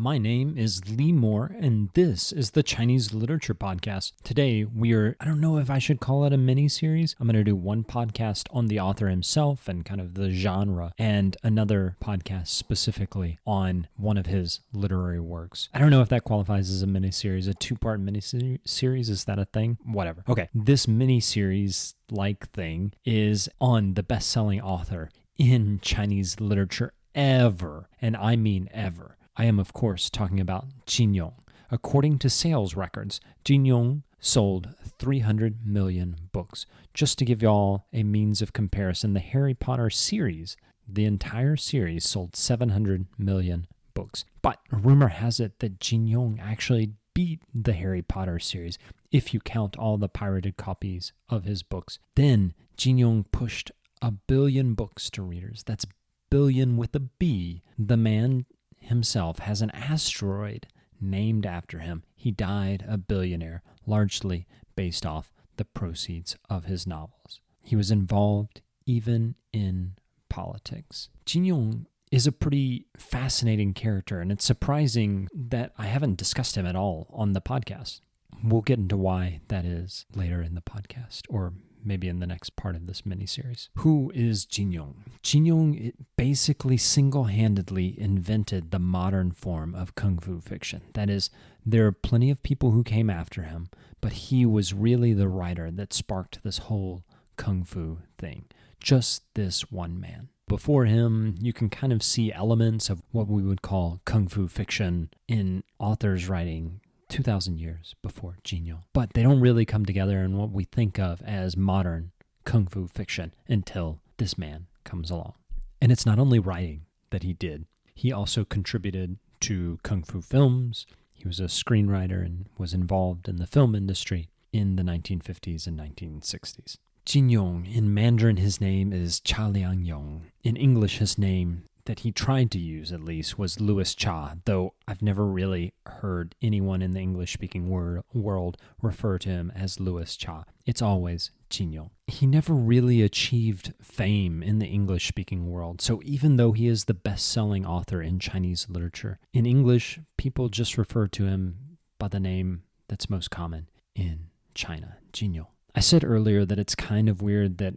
My name is Lee Moore, and this is the Chinese Literature Podcast. Today, I don't know if I should call it a mini-series. I'm going to do one podcast on the author himself and kind of the genre, and another podcast specifically on one of his literary works. I don't know if that qualifies as a mini-series, a two-part mini-series. Is that a thing? Whatever. Okay, this mini-series-like thing is on the best-selling author in Chinese literature ever, and I mean ever. I am, of course, talking about Jin Yong. According to sales records, Jin Yong sold 300 million books. Just to give y'all a means of comparison, the Harry Potter series, the entire series, sold 700 million books. But rumor has it that Jin Yong actually beat the Harry Potter series, if you count all the pirated copies of his books. Then Jin Yong pushed 1 billion books to readers. That's billion with a B. The man himself has an asteroid named after him. He died a billionaire, largely based off the proceeds of his novels. He was involved even in politics. Jin Yong is a pretty fascinating character, and it's surprising that I haven't discussed him at all on the podcast. We'll get into why that is later in the podcast, or maybe in the next part of this miniseries. Who is Jin Yong? Jin Yong basically single-handedly invented the modern form of kung fu fiction. That is, there are plenty of people who came after him, but he was really the writer that sparked this whole kung fu thing. Just this one man. Before him, you can kind of see elements of what we would call kung fu fiction in authors writing 2,000 years before Jin Yong. But they don't really come together in what we think of as modern kung fu fiction until this man comes along. And it's not only writing that he did. He also contributed to kung fu films. He was a screenwriter and was involved in the film industry in the 1950s and 1960s. Jin Yong, in Mandarin his name is Cha Liang Yong. In English his name that he tried to use, at least, was Louis Cha, though I've never really heard anyone in the English-speaking world refer to him as Louis Cha. It's always Jin Yong. He never really achieved fame in the English-speaking world, so even though he is the best-selling author in Chinese literature, in English, people just refer to him by the name that's most common in China, Jin Yong. I said earlier that it's kind of weird that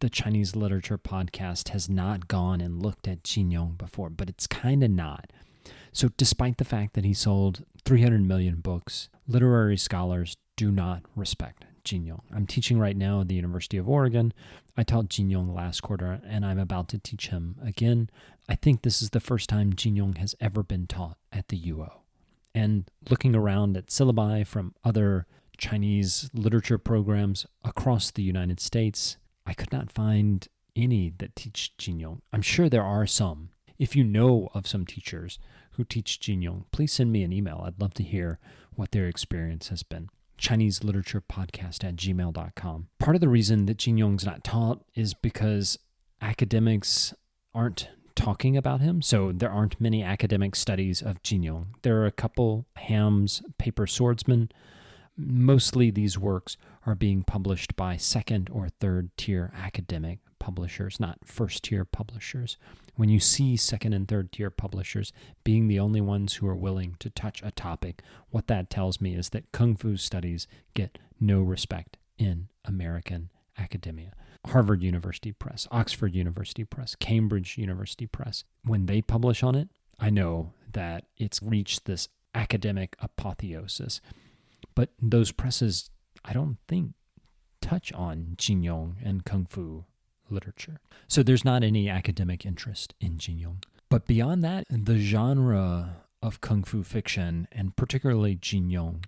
the Chinese Literature Podcast has not gone and looked at Jin Yong before, but it's kind of not. So despite the fact that he sold 300 million books, literary scholars do not respect Jin Yong. I'm teaching right now at the University of Oregon. I taught Jin Yong last quarter, and I'm about to teach him again. I think this is the first time Jin Yong has ever been taught at the UO. And looking around at syllabi from other Chinese literature programs across the United States, I could not find any that teach Jin Yong. I'm sure there are some. If you know of some teachers who teach Jin Yong, please send me an email. I'd love to hear what their experience has been. ChineseLiteraturePodcast@gmail.com. Part of the reason that Jin Yong's not taught is because academics aren't talking about him, so there aren't many academic studies of Jin Yong. There are a couple, Ham's Paper Swordsman. Mostly these works are being published by second or third tier academic publishers, not first tier publishers. When you see second and third tier publishers being the only ones who are willing to touch a topic, what that tells me is that kung fu studies get no respect in American academia. Harvard University Press, Oxford University Press, Cambridge University Press, when they publish on it, I know that it's reached this academic apotheosis. But those presses, I don't think, touch on Jin Yong and kung fu literature. So there's not any academic interest in Jin Yong. But beyond that, the genre of kung fu fiction, and particularly Jin Yong,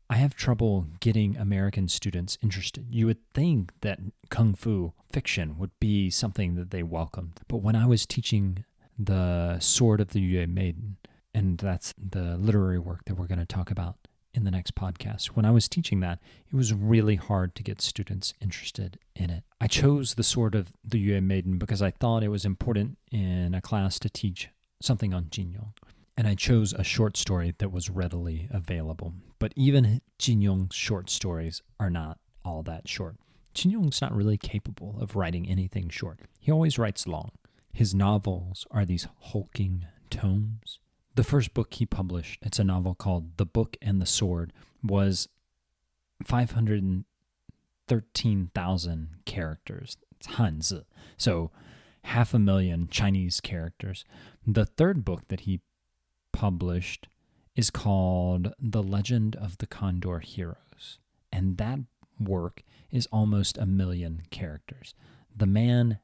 I have trouble getting American students interested. You would think that kung fu fiction would be something that they welcomed. But when I was teaching The Sword of the Yue Maiden, and that's the literary work that we're going to talk about in the next podcast. When I was teaching that, it was really hard to get students interested in it. I chose The Sword of the Yue Maiden because I thought it was important in a class to teach something on Jin Yong. And I chose a short story that was readily available. But even Jin Yong's short stories are not all that short. Jin Yong's not really capable of writing anything short. He always writes long. His novels are these hulking tomes. The first book he published, it's a novel called The Book and the Sword, was 513,000 characters. It's Hanzi. So 500,000 Chinese characters. The third book that he published is called The Legend of the Condor Heroes. And that work is almost 1,000,000 characters. The man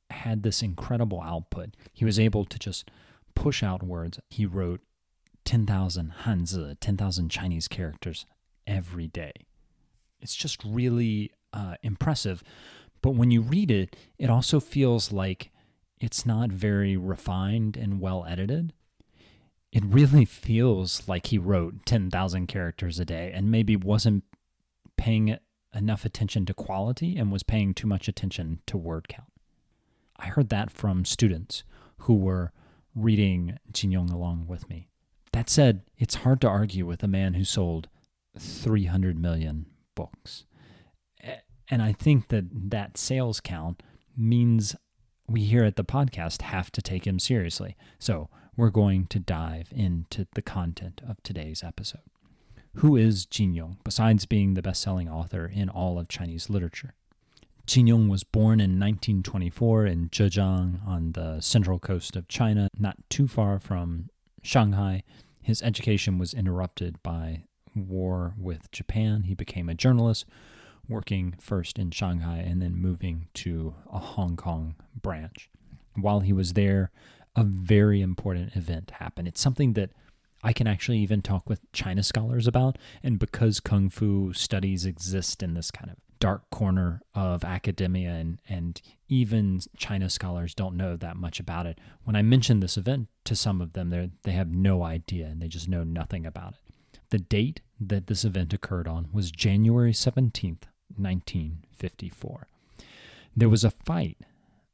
had this incredible output. He was able to just push out words. He wrote 10,000 Hanzi, 10,000 Chinese characters every day. It's just really impressive. But when you read it, it also feels like it's not very refined and well edited. It really feels like he wrote 10,000 characters a day and maybe wasn't paying enough attention to quality and was paying too much attention to word count. I heard that from students who were reading Jin Yong along with me. That said, it's hard to argue with a man who sold 300 million books. And I think that sales count means we here at the podcast have to take him seriously. So we're going to dive into the content of today's episode. Who is Jin Yong, besides being the best-selling author in all of Chinese literature? Jin Yong was born in 1924 in Zhejiang on the central coast of China, not too far from Shanghai. His education was interrupted by war with Japan. He became a journalist, working first in Shanghai and then moving to a Hong Kong branch. While he was there, a very important event happened. It's something that I can actually even talk with China scholars about, and because Kung Fu studies exist in this kind of dark corner of academia, and even China scholars don't know that much about it, when I mention this event to some of them, they have no idea, and they just know nothing about it. The date that this event occurred on was January 17th, 1954. There was a fight,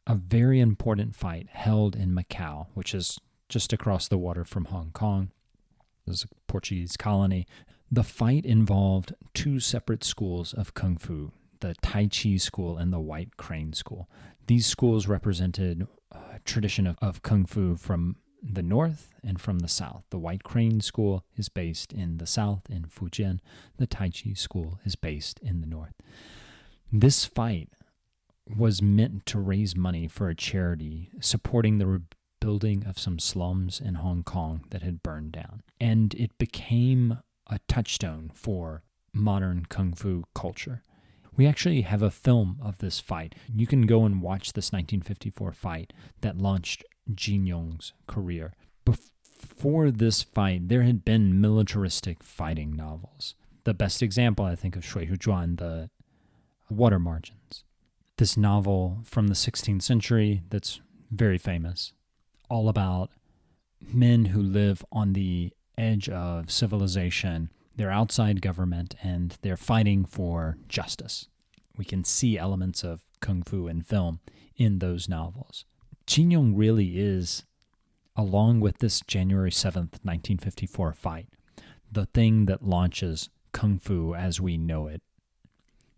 a very important fight held in Macau, which is just across the water from Hong Kong. It was a Portuguese colony. The fight involved two separate schools of Kung Fu, the Tai Chi school and the White Crane school. These schools represented a tradition of Kung Fu from the north and from the south. The White Crane school is based in the south in Fujian. The Tai Chi school is based in the north. This fight was meant to raise money for a charity supporting the rebuilding of some slums in Hong Kong that had burned down. And it became a touchstone for modern Kung Fu culture. We actually have a film of this fight. You can go and watch this 1954 fight that launched Jin Yong's career. Before this fight, there had been militaristic fighting novels. The best example, I think, of Shui Hu Zhuan, the Water Margins. This novel from the 16th century that's very famous, all about men who live on the edge of civilization. They're outside government and they're fighting for justice. We can see elements of Kung Fu in film in those novels. Jin Yong really is, along with this January 7th, 1954 fight, the thing that launches Kung Fu as we know it.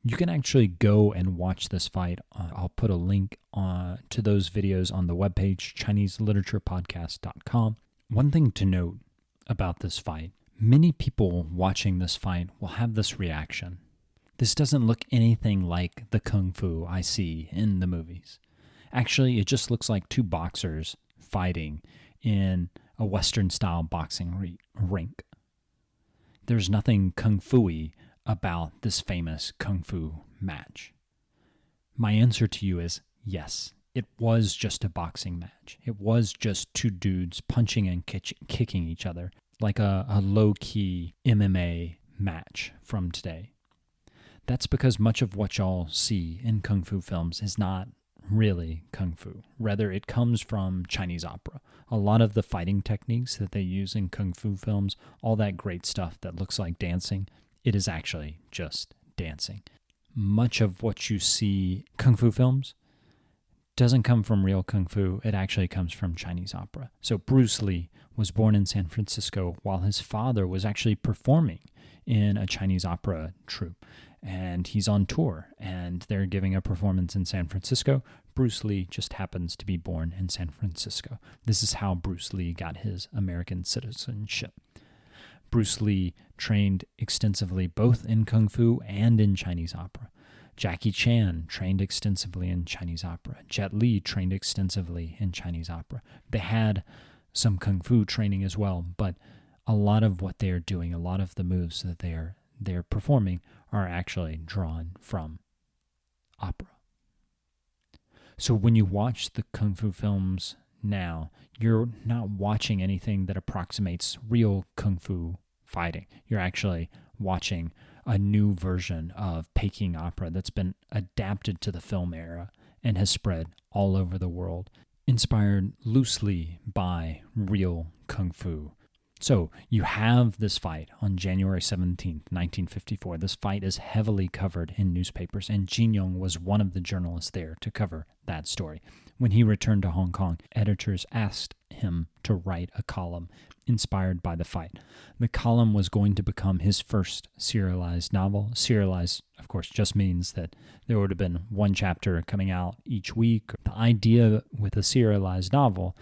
You can actually go and watch this fight. I'll put a link to those videos on the webpage, ChineseLiteraturePodcast.com. One thing to note about this fight, many people watching this fight will have this reaction. This doesn't look anything like the Kung Fu I see in the movies. Actually, it just looks like two boxers fighting in a Western-style boxing rink. There's nothing Kung Fu-y about this famous Kung Fu match. My answer to you is yes, it was just a boxing match. It was just two dudes punching and kicking each other, like a low-key MMA match from today. That's because much of what y'all see in Kung Fu films is not really Kung Fu. Rather, it comes from Chinese opera. A lot of the fighting techniques that they use in Kung Fu films, all that great stuff that looks like dancing, it is actually just dancing. Much of what you see Kung Fu films doesn't come from real Kung Fu. It actually comes from Chinese opera. So Bruce Lee was born in San Francisco while his father was actually performing in a Chinese opera troupe. and he's on tour, and they're giving a performance in San Francisco. Bruce Lee just happens to be born in San Francisco. This is how Bruce Lee got his American citizenship. Bruce Lee trained extensively both in Kung Fu and in Chinese opera. Jackie Chan trained extensively in Chinese opera. Jet Li trained extensively in Chinese opera. They had some Kung Fu training as well, but a lot of what they are doing, a lot of the moves that they're performing are actually drawn from opera. So when you watch the Kung Fu films now, you're not watching anything that approximates real Kung Fu fighting. You're actually watching a new version of Peking opera that's been adapted to the film era and has spread all over the world, inspired loosely by real Kung Fu. So you have this fight on January 17th, 1954. This fight is heavily covered in newspapers, and Jin Yong was one of the journalists there to cover that story. When he returned to Hong Kong, editors asked him to write a column inspired by the fight. The column was going to become his first serialized novel. Serialized, of course, just means that there would have been one chapter coming out each week. The idea with a serialized novel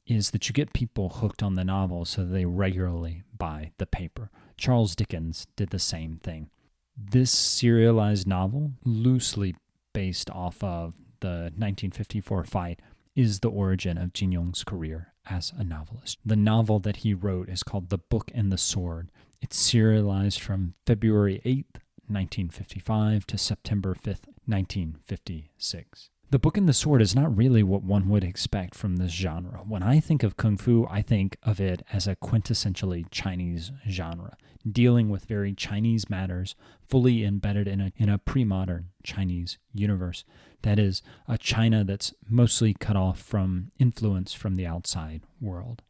is that you get people hooked on the novel so they regularly buy the paper. Charles Dickens did the same thing. This serialized novel, loosely based off of the 1954 fight, is the origin of Jin Yong's career as a novelist. The novel that he wrote is called The Book and the Sword. It's serialized from February 8th, 1955 to September 5th, 1956. The Book and the Sword is not really what one would expect from this genre. When I think of Kung Fu, I think of it as a quintessentially Chinese genre, dealing with very Chinese matters, fully embedded in a pre-modern Chinese universe. That is, a China that's mostly cut off from influence from the outside world.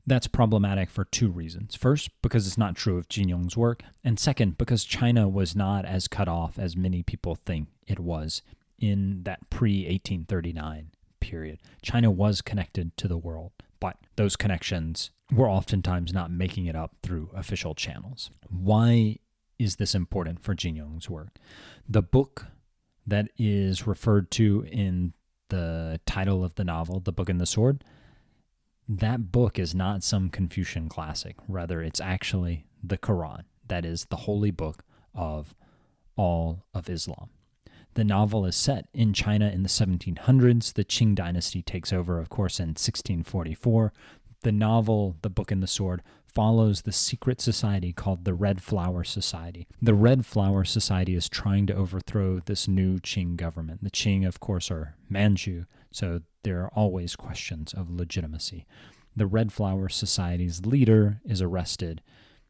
That's problematic for two reasons. First, because it's not true of Jin Yong's work, and second, because China was not as cut off as many people think it was in that pre-1839 period. China was connected to the world, but those connections were oftentimes not making it up through official channels. Why is this important for Jin Yong's work? The book that is referred to in the title of the novel, The Book and the Sword, that book is not some Confucian classic. Rather, it's actually the Quran. That is the holy book of all of Islam. The novel is set in China in the 1700s. The Qing dynasty takes over, of course, in 1644. The novel, The Book and the Sword, follows the secret society called the Red Flower Society. The Red Flower Society is trying to overthrow this new Qing government. The Qing, of course, are Manchu, so there are always questions of legitimacy. The Red Flower Society's leader is arrested.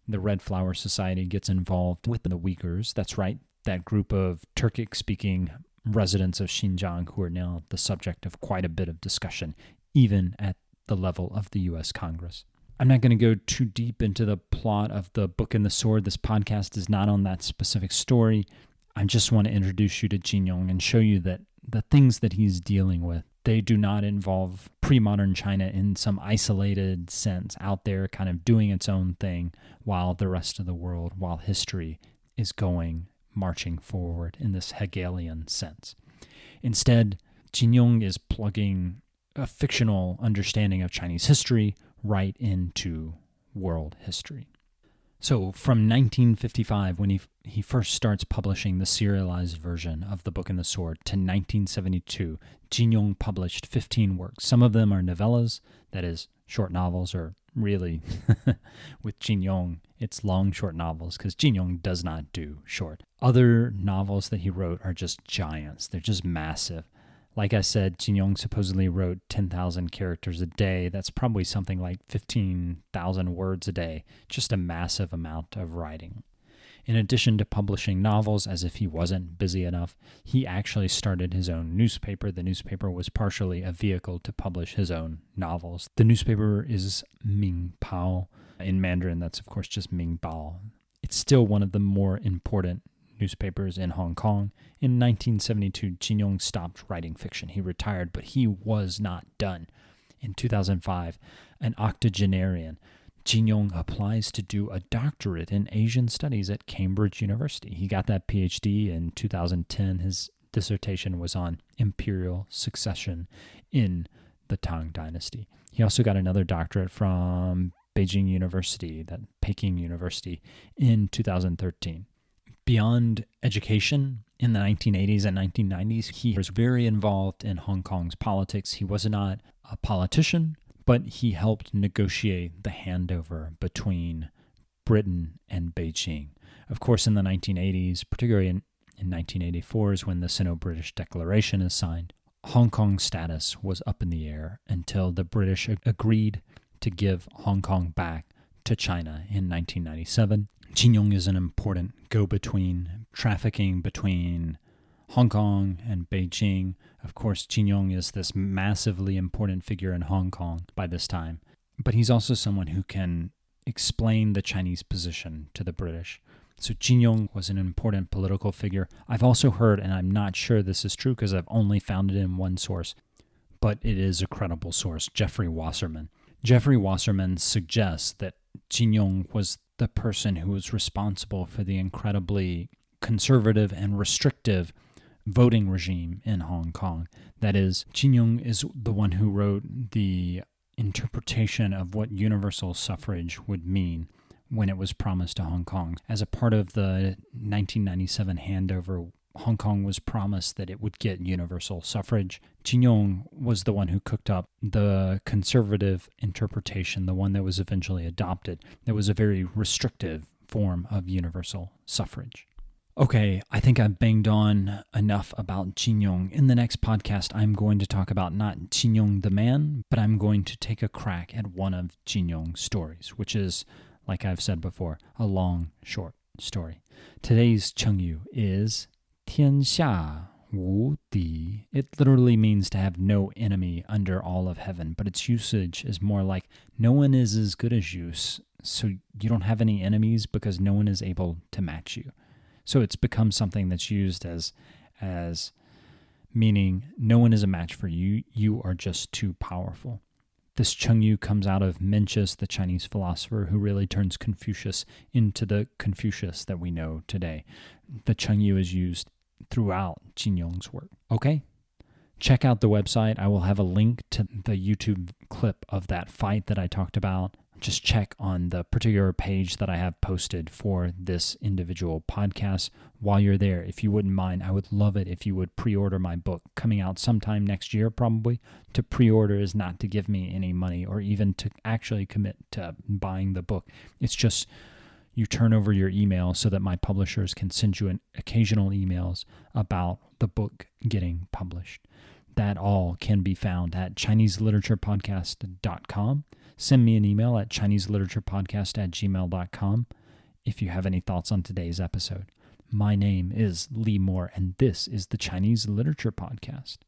The Red Flower Society gets involved with the Uyghurs. That's right, that group of Turkic-speaking residents of Xinjiang who are now the subject of quite a bit of discussion, even at the level of the U.S. Congress. I'm not going to go too deep into the plot of The Book and the Sword. This podcast is not on that specific story. I just want to introduce you to Jin Yong and show you that the things that he's dealing with, they do not involve pre-modern China in some isolated sense out there kind of doing its own thing while the rest of the world, while history is marching forward in this Hegelian sense. Instead, Jin Yong is plugging a fictional understanding of Chinese history right into world history. So from 1955, when he first starts publishing the serialized version of The Book and the Sword, to 1972, Jin Yong published 15 works. Some of them are novellas, that is, short novels, or really, with Jin Yong, it's long short novels, because Jin Yong does not do short. Other novels that he wrote are just giants. They're just massive. Like I said, Jin Yong supposedly wrote 10,000 characters a day. That's probably something like 15,000 words a day. Just a massive amount of writing. In addition to publishing novels as if he wasn't busy enough, he actually started his own newspaper. The newspaper was partially a vehicle to publish his own novels. The newspaper is Ming Pao. In Mandarin, that's of course just Ming Bao. It's still one of the more important newspapers in Hong Kong. In 1972, Jin Yong stopped writing fiction. He retired, but he was not done. In 2005, an octogenarian Jin Yong applies to do a doctorate in Asian studies at Cambridge University. He got that PhD in 2010. His dissertation was on imperial succession in the Tang Dynasty. He also got another doctorate from Beijing University, that Peking University, in 2013. Beyond education, in the 1980s and 1990s, he was very involved in Hong Kong's politics. He was not a politician, but he helped negotiate the handover between Britain and Beijing. Of course, in the 1980s, particularly in 1984 is when the Sino-British Declaration is signed. Hong Kong's status was up in the air until the British agreed to give Hong Kong back to China in 1997. Jin Yong is an important go-between, trafficking between Hong Kong and Beijing. Of course, Jin Yong is this massively important figure in Hong Kong by this time, but he's also someone who can explain the Chinese position to the British. So Jin Yong was an important political figure. I've also heard, and I'm not sure this is true because I've only found it in one source, but it is a credible source, Jeffrey Wasserman. Jeffrey Wasserman suggests that Jin Yong was the person who was responsible for the incredibly conservative and restrictive voting regime in Hong Kong. That is, Jin Yong is the one who wrote the interpretation of what universal suffrage would mean when it was promised to Hong Kong. As a part of the 1997 handover, Hong Kong was promised that it would get universal suffrage. Jin Yong was the one who cooked up the conservative interpretation, the one that was eventually adopted, that was a very restrictive form of universal suffrage. Okay, I think I've banged on enough about Jin Yong. In the next podcast, I'm going to talk about not Jin Yong the man, but I'm going to take a crack at one of Jin Yong's stories, which is, like I've said before, a long, short story. Today's Chengyu is 天下无敌. It literally means to have no enemy under all of heaven, but its usage is more like no one is as good as you, so you don't have any enemies because no one is able to match you. So it's become something that's used as meaning no one is a match for you. You are just too powerful. This Chengyu comes out of Mencius, the Chinese philosopher, who really turns Confucius into the Confucius that we know today. The Chengyu is used throughout Jin Yong's work. Okay? Check out the website. I will have a link to the YouTube clip of that fight that I talked about. Just check on the particular page that I have posted for this individual podcast. While you're there, if you wouldn't mind, I would love it if you would pre-order my book, coming out sometime next year probably. To pre-order is not to give me any money or even to actually commit to buying the book. It's just you turn over your email so that my publishers can send you occasional emails about the book getting published. That all can be found at ChineseLiteraturePodcast.com. Send me an email at ChineseLiteraturePodcast@gmail.com if you have any thoughts on today's episode. My name is Lee Moore, and this is the Chinese Literature Podcast.